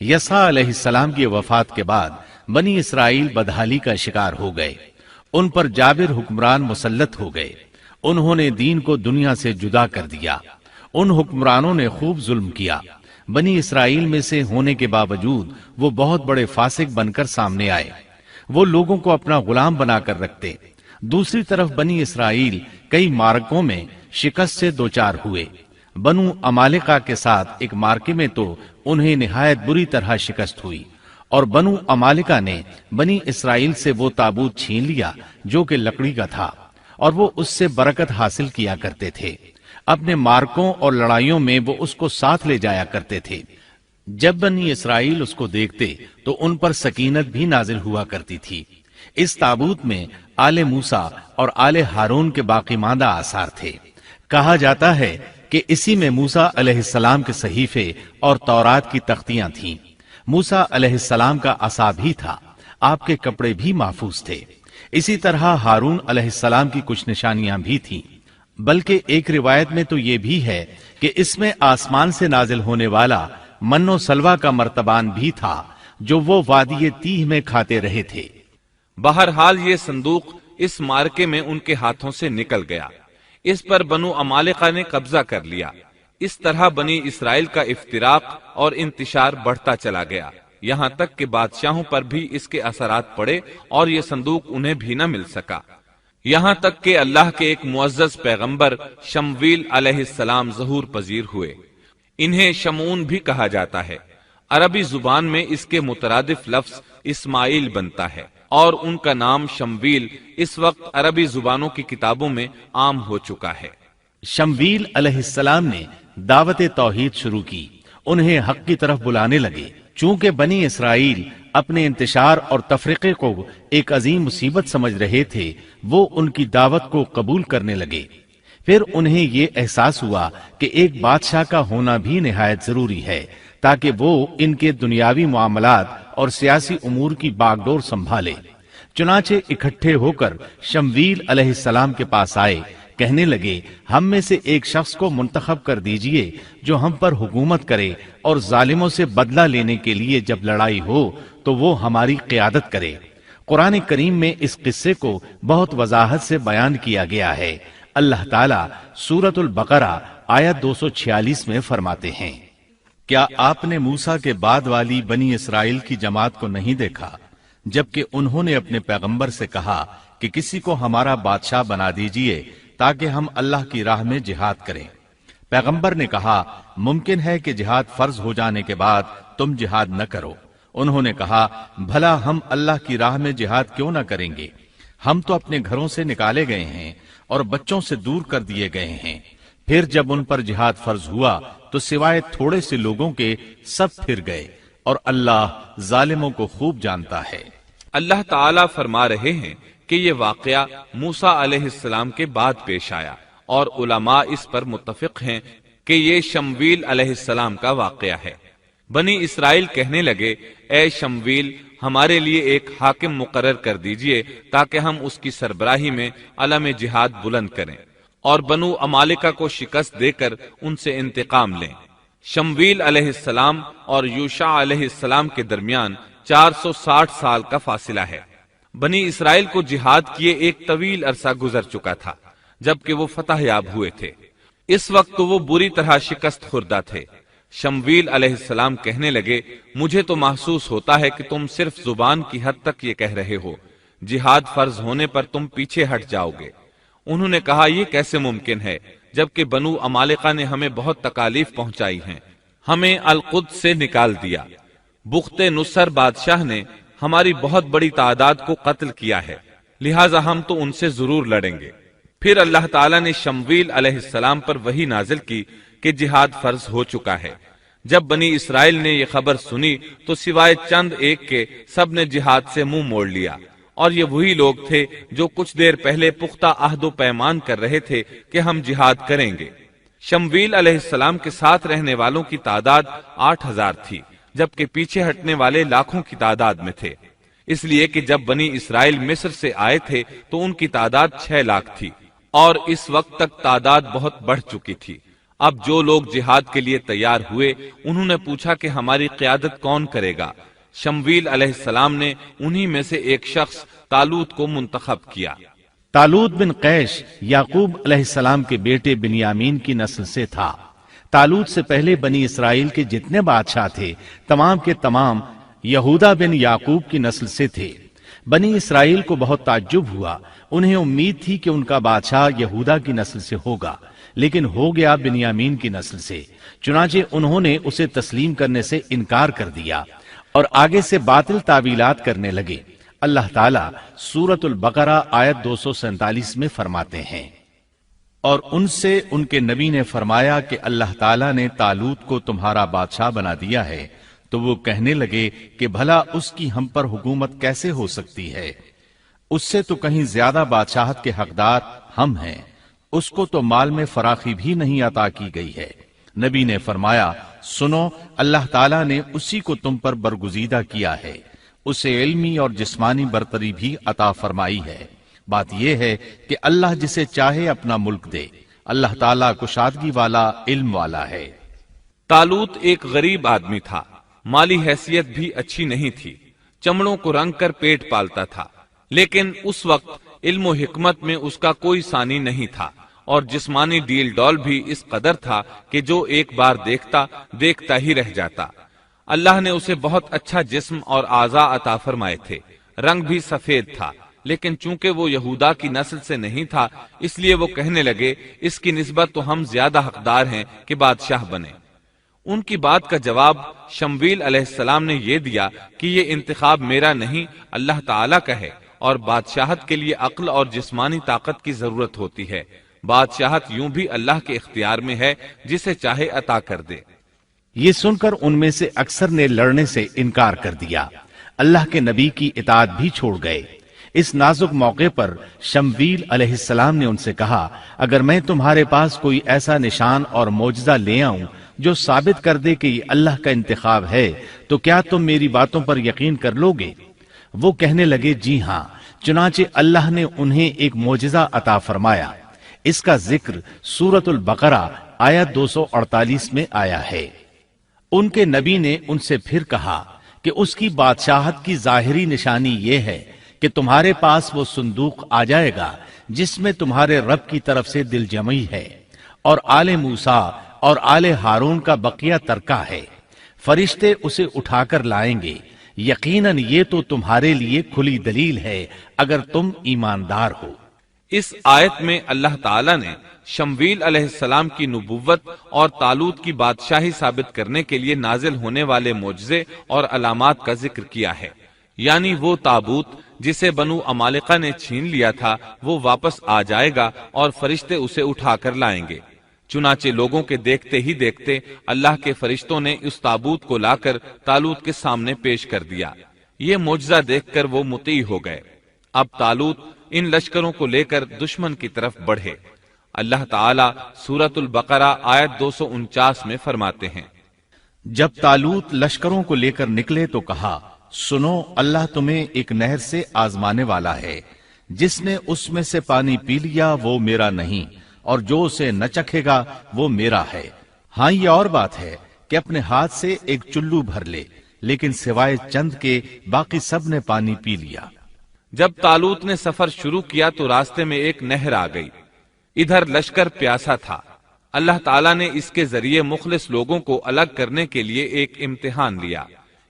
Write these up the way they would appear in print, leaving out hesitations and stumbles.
یسع علیہ السلام کی وفات کے بعد بنی اسرائیل بدحالی کا شکار ہو گئے۔ ان پر جابر حکمران مسلط ہو گئے۔ انہوں نے دین کو دنیا سے جدا کر دیا۔ ان حکمرانوں نے خوب ظلم کیا۔ بنی اسرائیل میں سے ہونے کے باوجود وہ بہت بڑے فاسق بن کر سامنے آئے۔ وہ لوگوں کو اپنا غلام بنا کر رکھتے۔ دوسری طرف بنی اسرائیل کئی معرکوں میں شکست سے دوچار ہوئے۔ بنو عمالقہ کے ساتھ ایک معرکے میں تو انہیں نہایت بری طرح شکست ہوئی، اور بنو عمالقہ نے بنی اسرائیل سے وہ تابوت چھین لیا جو کہ لکڑی کا تھا، اور وہ اس سے برکت حاصل کیا کرتے تھے۔ اپنے معرکوں اور لڑائیوں میں وہ اس کو ساتھ لے جایا کرتے تھے۔ جب بنی اسرائیل اس کو دیکھتے تو ان پر سکینت بھی نازل ہوا کرتی تھی۔ اس تابوت میں آل موسیٰ اور آل ہارون کے باقی ماندہ آثار تھے۔ کہا جاتا ہے کہ اسی میں موسیٰ علیہ السلام کے صحیفے اور تورات کی تختیاں تھیں۔ موسیٰ علیہ السلام کا عصا بھی تھا۔ آپ کے کپڑے بھی محفوظ تھے۔ اسی طرح ہارون علیہ السلام کی کچھ نشانیاں بھی تھیں۔ بلکہ ایک روایت میں تو یہ بھی ہے کہ اس میں آسمان سے نازل ہونے والا من و سلوہ کا مرتبان بھی تھا جو وہ وادی تیہ میں کھاتے رہے تھے۔ بہرحال یہ صندوق اس معرکے میں ان کے ہاتھوں سے نکل گیا۔ اس پر بنو عمالقہ نے قبضہ کر لیا۔ اس طرح بنی اسرائیل کا افتراق اور انتشار بڑھتا چلا گیا، یہاں تک کہ بادشاہوں پر بھی اس کے اثرات پڑے اور یہ صندوق انہیں بھی نہ مل سکا۔ یہاں تک کہ اللہ کے ایک معزز پیغمبر شمویل علیہ السلام ظہور پذیر ہوئے۔ انہیں شمعون بھی کہا جاتا ہے۔ عربی زبان میں اس کے مترادف لفظ اسماعیل بنتا ہے، اور ان کا نام شمویل اس وقت عربی زبانوں کی کتابوں میں عام ہو چکا ہے۔ شمویل علیہ السلام نے دعوت توحید شروع کی، انہیں حق کی طرف بلانے لگے۔ چونکہ بنی اسرائیل اپنے انتشار اور تفرقے کو ایک عظیم مصیبت سمجھ رہے تھے، وہ ان کی دعوت کو قبول کرنے لگے۔ پھر انہیں یہ احساس ہوا کہ ایک بادشاہ کا ہونا بھی نہایت ضروری ہے تاکہ وہ ان کے دنیاوی معاملات اور سیاسی امور کی باغ ڈور سنبھالے۔ چنانچہ اکٹھے ہو کر شمویل علیہ السلام کے پاس آئے، کہنے لگے، ہم میں سے ایک شخص کو منتخب کر دیجئے جو ہم پر حکومت کرے، اور ظالموں سے بدلہ لینے کے لیے جب لڑائی ہو تو وہ ہماری قیادت کرے۔ قرآن کریم میں اس قصے کو بہت وضاحت سے بیان کیا گیا ہے۔ اللہ تعالیٰ سورۃ البقرہ آیت 246 میں فرماتے ہیں، کیا آپ نے موسیٰ کے بعد والی بنی اسرائیل کی جماعت کو نہیں دیکھا جبکہ انہوں نے اپنے پیغمبر سے کہا کہ کسی کو ہمارا بادشاہ بنا دیجئے تاکہ ہم اللہ کی راہ میں جہاد کریں۔ پیغمبر نے کہا، ممکن ہے کہ جہاد فرض ہو جانے کے بعد تم جہاد نہ کرو۔ انہوں نے کہا، بھلا ہم اللہ کی راہ میں جہاد کیوں نہ کریں گے؟ ہم تو اپنے گھروں سے نکالے گئے ہیں اور بچوں سے دور کر دیے گئے ہیں۔ پھر جب ان پر جہاد فرض ہوا تو سوائے تھوڑے سے لوگوں کے سب پھر گئے، اور اللہ ظالموں کو خوب جانتا ہے۔ اللہ تعالیٰ فرما رہے ہیں کہ یہ واقعہ موسیٰ علیہ السلام کے بعد پیش آیا، اور علماء اس پر متفق ہیں کہ یہ شمویل علیہ السلام کا واقعہ ہے۔ بنی اسرائیل کہنے لگے، اے شمویل، ہمارے لیے ایک حاکم مقرر کر دیجئے تاکہ ہم اس کی سربراہی میں علم جہاد بلند کریں اور بنو عمالقہ کو شکست دے کر ان سے انتقام لیں۔ شمویل علیہ السلام اور یوشع علیہ السلام کے درمیان 460 سال کا فاصلہ ہے۔ بنی اسرائیل کو جہاد کیے ایک طویل عرصہ گزر چکا تھا جبکہ وہ فتح یاب ہوئے تھے۔ اس وقت تو وہ بری طرح شکست خوردہ تھے۔ شمویل علیہ السلام کہنے لگے، مجھے تو محسوس ہوتا ہے کہ تم صرف زبان کی حد تک یہ کہہ رہے ہو، جہاد فرض ہونے پر تم پیچھے ہٹ جاؤ گے۔ انہوں نے کہا، یہ کیسے ممکن ہے جبکہ بنو عمالقہ نے ہمیں بہت تکالیف پہنچائی ہیں، ہمیں القدس سے نکال دیا۔ بخت نصر بادشاہ نے ہماری بہت بڑی تعداد کو قتل کیا ہے، لہٰذا ہم تو ان سے ضرور لڑیں گے۔ پھر اللہ تعالیٰ نے شمویل علیہ السلام پر وحی نازل کی کہ جہاد فرض ہو چکا ہے۔ جب بنی اسرائیل نے یہ خبر سنی تو سوائے چند ایک کے سب نے جہاد سے منہ موڑ لیا، اور یہ وہی لوگ تھے جو کچھ دیر پہلے پختہ عہد و پیمان کر رہے تھے کہ ہم جہاد کریں گے۔ شمویل علیہ السلام کے ساتھ رہنے والوں کی تعداد 8000 تھی، جبکہ پیچھے ہٹنے والے لاکھوں کی تعداد میں تھے، اس لیے کہ جب بنی اسرائیل مصر سے آئے تھے تو ان کی تعداد 6 لاکھ تھی، اور اس وقت تک تعداد بہت بڑھ چکی تھی۔ اب جو لوگ جہاد کے لیے تیار ہوئے انہوں نے پوچھا کہ ہماری قیادت کون کرے گا۔ شمویل علیہ السلام نے انہی میں سے ایک شخص طالوت کو منتخب کیا۔ طالوت بن قیش یعقوب علیہ السلام کے بیٹے بنیامین کی نسل سے تھا۔ طالوت سے پہلے بنی اسرائیل کے جتنے بادشاہ تھے تمام کے تمام یہودا بن یعقوب کی نسل سے تھے۔ بنی اسرائیل کو بہت تعجب ہوا، انہیں امید تھی کہ ان کا بادشاہ یہودا کی نسل سے ہوگا، لیکن ہو گیا بنیامین کی نسل سے۔ چنانچہ انہوں نے اسے تسلیم کرنے سے انکار کر دیا اور آگے سے باطل تعویلات کرنے لگے۔ اللہ تعالیٰ سورۃ البقرہ آیت 247 میں فرماتے ہیں، اور ان سے ان کے نبی نے فرمایا کہ اللہ تعالیٰ نے طالوت کو تمہارا بادشاہ بنا دیا ہے، تو وہ کہنے لگے کہ بھلا اس کی ہم پر حکومت کیسے ہو سکتی ہے؟ اس سے تو کہیں زیادہ بادشاہت کے حقدار ہم ہیں، اس کو تو مال میں فراخی بھی نہیں عطا کی گئی ہے۔ نبی نے فرمایا، سنو، اللہ تعالیٰ نے اسی کو تم پر برگزیدہ کیا ہے، اسے علمی اور جسمانی برتری بھی عطا فرمائی ہے۔ بات یہ ہے کہ اللہ جسے چاہے اپنا ملک دے، اللہ تعالیٰ کشادگی والا، علم والا ہے۔ طالوت ایک غریب آدمی تھا، مالی حیثیت بھی اچھی نہیں تھی، چمڑوں کو رنگ کر پیٹ پالتا تھا، لیکن اس وقت علم و حکمت میں اس کا کوئی ثانی نہیں تھا، اور جسمانی ڈیل ڈول بھی اس قدر تھا کہ جو ایک بار دیکھتا ہی رہ جاتا۔ اللہ نے اسے بہت اچھا جسم اور اعضاء عطا فرمائے تھے، رنگ بھی سفید تھا، لیکن چونکہ وہ یہودا کی نسل سے نہیں تھا، اس لیے وہ کہنے لگے اس کی نسبت تو ہم زیادہ حقدار ہیں کہ بادشاہ بنے۔ ان کی بات کا جواب شمویل علیہ السلام نے یہ دیا کہ یہ انتخاب میرا نہیں، اللہ تعالیٰ کا ہے، اور بادشاہت کے لیے عقل اور جسمانی طاقت کی ضرورت ہوتی ہے۔ بادشاہت یوں بھی اللہ کے اختیار میں ہے، جسے چاہے عطا کر دے۔ یہ سن کر ان میں سے اکثر نے لڑنے سے انکار کر دیا، اللہ کے نبی کی اطاعت بھی چھوڑ گئے۔ اس نازک موقع پر شمویل علیہ السلام نے ان سے کہا، اگر میں تمہارے پاس کوئی ایسا نشان اور معجزہ لے آؤں جو ثابت کر دے کہ یہ اللہ کا انتخاب ہے، تو کیا تم میری باتوں پر یقین کر لو گے؟ وہ کہنے لگے، جی ہاں۔ چنانچہ اللہ نے انہیں ایک معجزہ عطا فرمایا۔ اس کا ذکر سورۃ البقرہ آیت 248 میں آیا ہے۔ ان کے نبی نے ان سے پھر کہا کہ اس کی بادشاہت کی ظاہری نشانی یہ ہے کہ تمہارے پاس وہ صندوق آ جائے گا جس میں تمہارے رب کی طرف سے دل جمعی ہے، اور آل موسیٰ اور آل ہارون کا بقیہ ترکہ ہے، فرشتے اسے اٹھا کر لائیں گے۔ یقیناً یہ تو تمہارے لیے کھلی دلیل ہے اگر تم ایماندار ہو۔ اس آیت میں اللہ تعالیٰ نے شمویل علیہ السلام کی نبوت اور طالوت کی بادشاہی ثابت کرنے کے لیے نازل ہونے والے معجزے اور علامات کا ذکر کیا ہے، یعنی وہ تابوت جسے بنو عمالقہ نے چھین لیا تھا وہ واپس آ جائے گا اور فرشتے اسے اٹھا کر لائیں گے۔ چنانچہ لوگوں کے دیکھتے ہی دیکھتے اللہ کے فرشتوں نے اس تابوت کو لا کر طالوت کے سامنے پیش کر دیا۔ یہ معجزہ دیکھ کر وہ مطیع ہو گئے۔ اب طالوت ان لشکروں کو لے کر دشمن کی طرف بڑھے۔ اللہ تعالیٰ سورۃ البقرہ آیت 249 میں فرماتے ہیں، جب طالوت لشکروں کو لے کر نکلے تو کہا، سنو، اللہ تمہیں ایک نہر سے آزمانے والا ہے، جس نے اس میں سے پانی پی لیا وہ میرا نہیں، اور جو اسے نہ چکھے گا وہ میرا ہے۔ ہاں، یہ اور بات ہے کہ اپنے ہاتھ سے ایک چلو بھر لے، لیکن سوائے چند کے باقی سب نے پانی پی لیا۔ جب طالوت نے سفر شروع کیا تو راستے میں ایک نہر آ گئی، ادھر لشکر پیاسا تھا۔ اللہ تعالیٰ نے اس کے ذریعے مخلص لوگوں کو الگ کرنے کے لیے ایک امتحان لیا۔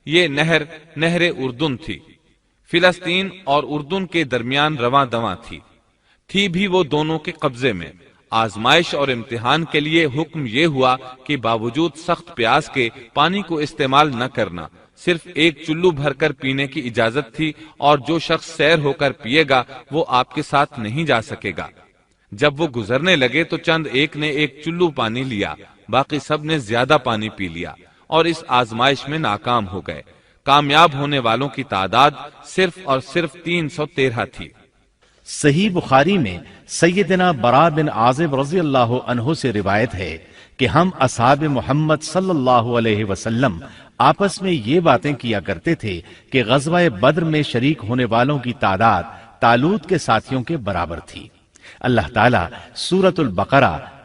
یہ نہر اردن تھی، فلسطین اور اردن کے درمیان رواں دواں تھی بھی وہ دونوں کے قبضے میں۔ آزمائش اور امتحان کے لیے حکم یہ ہوا کہ باوجود سخت پیاس کے پانی کو استعمال نہ کرنا، صرف ایک چلو بھر کر پینے کی اجازت تھی، اور جو شخص سیر ہو کر پیے گا وہ آپ کے ساتھ نہیں جا سکے گا۔ جب وہ گزرنے لگے تو چند ایک نے ایک چلو پانی لیا، باقی سب نے زیادہ پانی پی لیا اور اس آزمائش میں ناکام ہو گئے۔ کامیاب ہونے والوں کی تعداد صرف اور صرف 313 تھی۔ صحیح بخاری میں سیدنا برا بن عازب رضی اللہ عنہ سے روایت ہے کہ ہم اصحاب محمد صلی اللہ علیہ وسلم آپس میں یہ باتیں کیا کرتے تھے کہ غزوہ بدر میں شریک ہونے والوں کی تعداد طالوت کے ساتھیوں کے برابر تھی۔ اللہ تعالیٰ سورۃ البقرہ